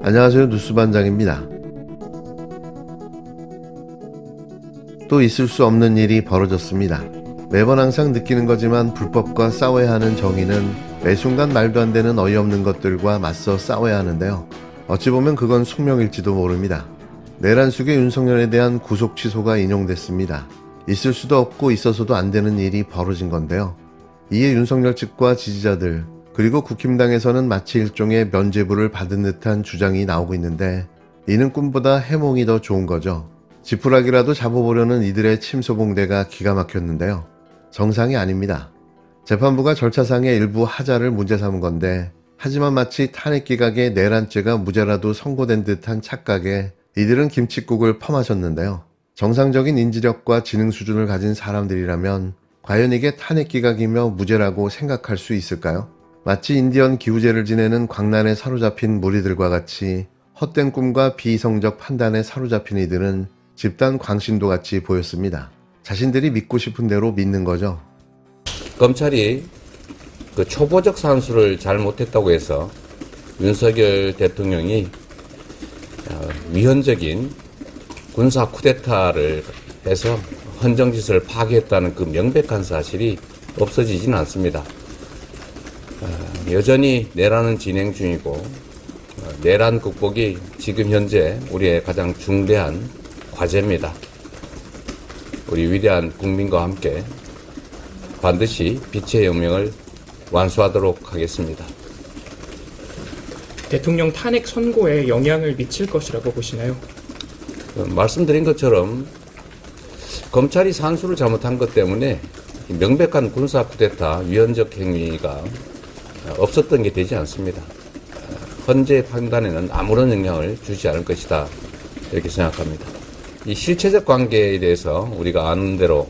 안녕하세요. 뉴스반장입니다. 또 있을 수 없는 일이 벌어졌습니다. 매번 항상 느끼는 거지만 불법과 싸워야 하는 정의는 매 순간 말도 안 되는 어이없는 것들과 맞서 싸워야 하는데요. 어찌 보면 그건 숙명일지도 모릅니다. 내란숙의 윤석열에 대한 구속 취소가 인용됐습니다. 있을 수도 없고 있어서도 안 되는 일이 벌어진 건데요. 이에 윤석열 측과 지지자들 그리고 국힘당에서는 마치 일종의 면죄부를 받은 듯한 주장이 나오고 있는데 이는 꿈보다 해몽이 더 좋은 거죠. 지푸라기라도 잡아보려는 이들의 침소봉대가 기가 막혔는데요. 정상이 아닙니다. 재판부가 절차상의 일부 하자를 문제 삼은 건데 하지만 마치 탄핵 기각에 내란죄가 무죄라도 선고된 듯한 착각에 이들은 김칫국을 퍼마셨는데요. 정상적인 인지력과 지능 수준을 가진 사람들이라면 과연 이게 탄핵 기각이며 무죄라고 생각할 수 있을까요? 마치 인디언 기우제를 지내는 광란에 사로잡힌 무리들과 같이 헛된 꿈과 비이성적 판단에 사로잡힌 이들은 집단 광신도 같이 보였습니다. 자신들이 믿고 싶은 대로 믿는 거죠. 검찰이 그 초보적 산수를 잘못했다고 해서 윤석열 대통령이 위헌적인 군사 쿠데타를 해서 헌정질서를 파괴했다는 그 명백한 사실이 없어지지는 않습니다. 여전히 내란은 진행 중이고 내란 극복이 지금 현재 우리의 가장 중대한 과제입니다. 우리 위대한 국민과 함께 반드시 빛의 혁명을 완수하도록 하겠습니다. 대통령 탄핵 선고에 영향을 미칠 것이라고 보시나요? 말씀드린 것처럼 검찰이 산수를 잘못한 것 때문에 명백한 군사 쿠데타 위헌적 행위가 없었던 게 되지 않습니다. 헌재 판단에는 아무런 영향을 주지 않을 것이다 이렇게 생각합니다. 이 실체적 관계에 대해서 우리가 아는 대로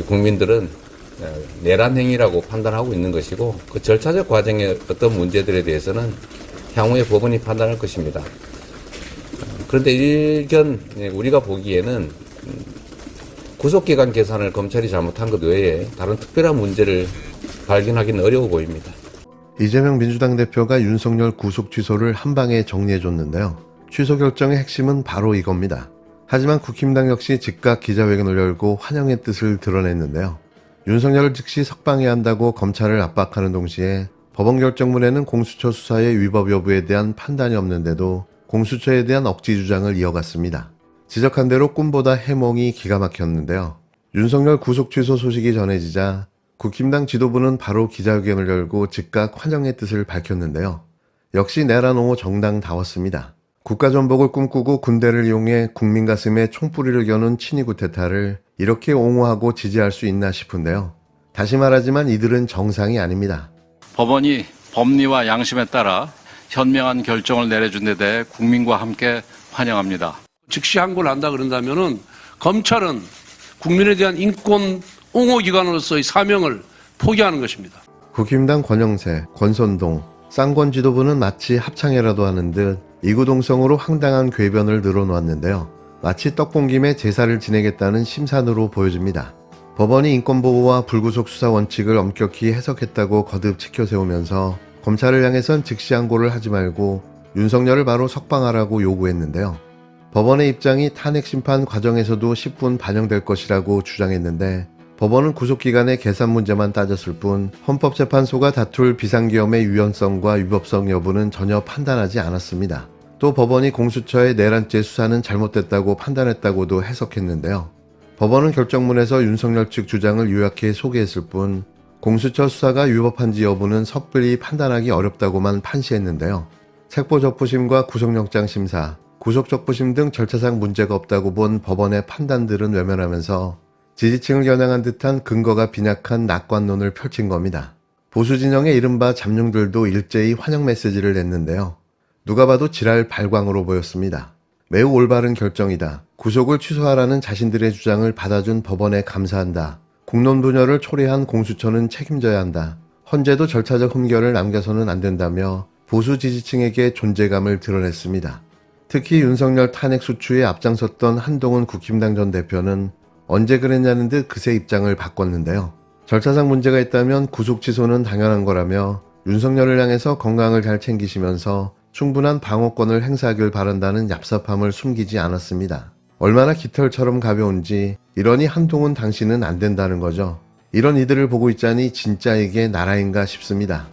국민들은 내란 행위라고 판단하고 있는 것이고 그 절차적 과정의 어떤 문제들에 대해서는 향후에 법원이 판단할 것입니다. 그런데 일견 우리가 보기에는 구속기간 계산을 검찰이 잘못한 것 외에 다른 특별한 문제를 발견하기는 어려워 보입니다. 이재명 민주당 대표가 윤석열 구속 취소를 한방에 정리해줬는데요. 취소 결정의 핵심은 바로 이겁니다. 하지만 국힘당 역시 즉각 기자회견을 열고 환영의 뜻을 드러냈는데요. 윤석열을 즉시 석방해야 한다고 검찰을 압박하는 동시에 법원 결정문에는 공수처 수사의 위법 여부에 대한 판단이 없는데도 공수처에 대한 억지 주장을 이어갔습니다. 지적한 대로 꿈보다 해몽이 기가 막혔는데요. 윤석열 구속 취소 소식이 전해지자 국힘당 지도부는 바로 기자회견을 열고 즉각 환영의 뜻을 밝혔는데요. 역시 내란 옹호 정당다웠습니다. 국가전복을 꿈꾸고 군대를 이용해 국민 가슴에 총뿌리를 겨눈 친위 쿠데타를 이렇게 옹호하고 지지할 수 있나 싶은데요. 다시 말하지만 이들은 정상이 아닙니다. 법원이 법리와 양심에 따라 현명한 결정을 내려준 데 대해 국민과 함께 환영합니다. 즉시 항고를 한다 그런다면은 검찰은 국민에 대한 인권 옹호 기관으로서의 사명을 포기하는 것입니다. 국힘당 권영세, 권선동, 쌍권 지도부는 마치 합창회라도 하는 듯 이구동성으로 황당한 궤변을 늘어놓았는데요. 마치 떡본 김에 제사를 지내겠다는 심산으로 보여집니다. 법원이 인권보호와 불구속 수사 원칙을 엄격히 해석했다고 거듭 치켜세우면서 검찰을 향해선 즉시 항고를 하지 말고 윤석열을 바로 석방하라고 요구했는데요. 법원의 입장이 탄핵 심판 과정에서도 10분 반영될 것이라고 주장했는데 법원은 구속기간의 계산 문제만 따졌을 뿐 헌법재판소가 다툴 비상계엄의 유연성과 위법성 여부는 전혀 판단하지 않았습니다. 또 법원이 공수처의 내란죄 수사는 잘못됐다고 판단했다고도 해석했는데요. 법원은 결정문에서 윤석열 측 주장을 요약해 소개했을 뿐 공수처 수사가 위법한지 여부는 섣불리 판단하기 어렵다고만 판시했는데요. 책보적부심과 구속영장 심사, 구속적부심 등 절차상 문제가 없다고 본 법원의 판단들은 외면하면서 지지층을 겨냥한 듯한 근거가 빈약한 낙관론을 펼친 겁니다. 보수 진영의 이른바 잠룡들도 일제히 환영 메시지를 냈는데요. 누가 봐도 지랄 발광으로 보였습니다. 매우 올바른 결정이다. 구속을 취소하라는 자신들의 주장을 받아준 법원에 감사한다. 국론 분열을 초래한 공수처는 책임져야 한다. 헌재도 절차적 흠결을 남겨서는 안 된다며 보수 지지층에게 존재감을 드러냈습니다. 특히 윤석열 탄핵 수추에 앞장섰던 한동훈 국힘당 전 대표는 언제 그랬냐는 듯 그새 입장을 바꿨는데요. 절차상 문제가 있다면 구속 취소는 당연한 거라며 윤석열을 향해서 건강을 잘 챙기시면서 충분한 방어권을 행사하길 바란다는 얍삽함을 숨기지 않았습니다. 얼마나 깃털처럼 가벼운지 이러니 한동훈 당신은 안 된다는 거죠. 이런 이들을 보고 있자니 진짜 이게 나라인가 싶습니다.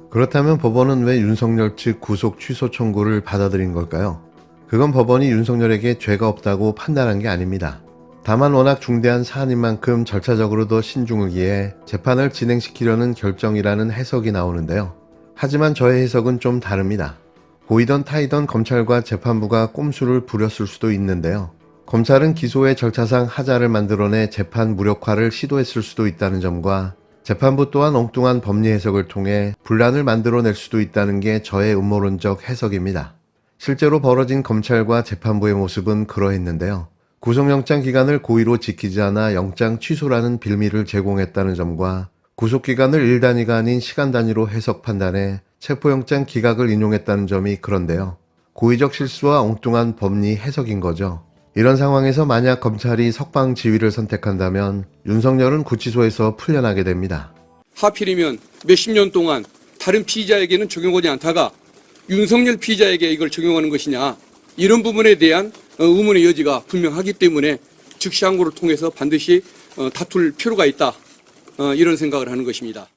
그렇다면 법원은 왜 윤석열 측 구속 취소 청구를 받아들인 걸까요? 그건 법원이 윤석열에게 죄가 없다고 판단한 게 아닙니다. 다만 워낙 중대한 사안인 만큼 절차적으로 더 신중을 기해 재판을 진행시키려는 결정이라는 해석이 나오는데요. 하지만 저의 해석은 좀 다릅니다. 보이던 타이던 검찰과 재판부가 꼼수를 부렸을 수도 있는데요. 검찰은 기소의 절차상 하자를 만들어내 재판 무력화를 시도했을 수도 있다는 점과 재판부 또한 엉뚱한 법리 해석을 통해 분란을 만들어낼 수도 있다는 게 저의 음모론적 해석입니다. 실제로 벌어진 검찰과 재판부의 모습은 그러했는데요. 구속영장 기간을 고의로 지키지 않아 영장 취소라는 빌미를 제공했다는 점과 구속기간을 일 단위가 아닌 시간 단위로 해석 판단해 체포영장 기각을 인용했다는 점이 그런데요. 고의적 실수와 엉뚱한 법리 해석인 거죠. 이런 상황에서 만약 검찰이 석방 지휘를 선택한다면 윤석열은 구치소에서 풀려나게 됩니다. 하필이면 몇십 년 동안 다른 피의자에게는 적용하지 않다가 윤석열 피의자에게 이걸 적용하는 것이냐, 이런 부분에 대한 의문의 여지가 분명하기 때문에 즉시 항고를 통해서 반드시 다툴 필요가 있다, 이런 생각을 하는 것입니다.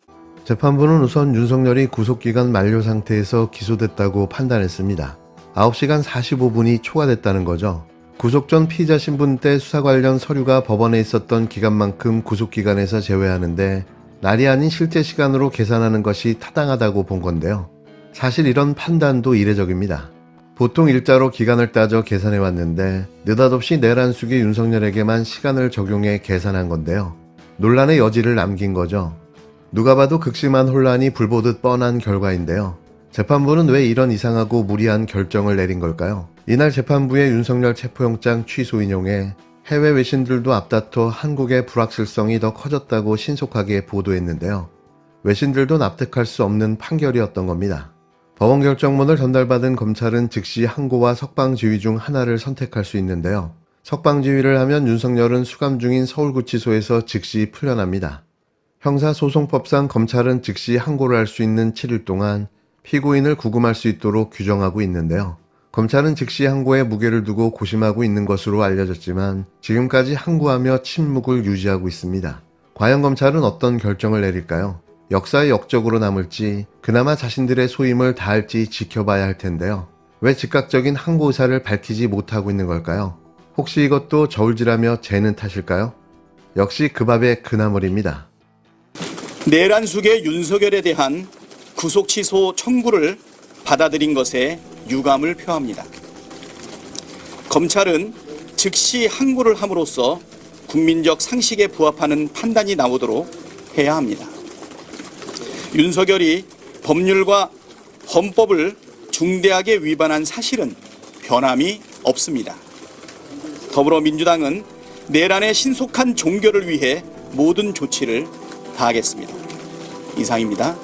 재판부는 우선 윤석열이 구속기간 만료 상태에서 기소됐다고 판단했습니다. 9시간 45분이 초과됐다는 거죠. 구속 전 피의자 신분 때 수사 관련 서류가 법원에 있었던 기간만큼 구속기간에서 제외하는데 날이 아닌 실제 시간으로 계산하는 것이 타당하다고 본 건데요. 사실 이런 판단도 이례적입니다. 보통 일자로 기간을 따져 계산해 왔는데 느닷없이 내란숙이 윤석열에게만 시간을 적용해 계산한 건데요. 논란의 여지를 남긴 거죠. 누가 봐도 극심한 혼란이 불보듯 뻔한 결과인데요. 재판부는 왜 이런 이상하고 무리한 결정을 내린 걸까요? 이날 재판부의 윤석열 체포영장 취소 인용에 해외 외신들도 앞다퉈 한국의 불확실성이 더 커졌다고 신속하게 보도했는데요. 외신들도 납득할 수 없는 판결이었던 겁니다. 법원 결정문을 전달받은 검찰은 즉시 항고와 석방지휘 중 하나를 선택할 수 있는데요. 석방지휘를 하면 윤석열은 수감 중인 서울구치소에서 즉시 풀려납니다. 형사소송법상 검찰은 즉시 항고를 할 수 있는 7일 동안 피고인을 구금할 수 있도록 규정하고 있는데요. 검찰은 즉시 항고에 무게를 두고 고심하고 있는 것으로 알려졌지만 지금까지 항고하며 침묵을 유지하고 있습니다. 과연 검찰은 어떤 결정을 내릴까요? 역사의 역적으로 남을지 그나마 자신들의 소임을 다할지 지켜봐야 할 텐데요. 왜 즉각적인 항고 의사를 밝히지 못하고 있는 걸까요? 혹시 이것도 저울질하며 재는 탓일까요? 역시 그 밥의 그 나물입니다. 내란숙의 윤석열에 대한 구속 취소 청구를 받아들인 것에 유감을 표합니다. 검찰은 즉시 항고를 함으로써 국민적 상식에 부합하는 판단이 나오도록 해야 합니다. 윤석열이 법률과 헌법을 중대하게 위반한 사실은 변함이 없습니다. 더불어민주당은 내란의 신속한 종결을 위해 모든 조치를 다하겠습니다. 이상입니다.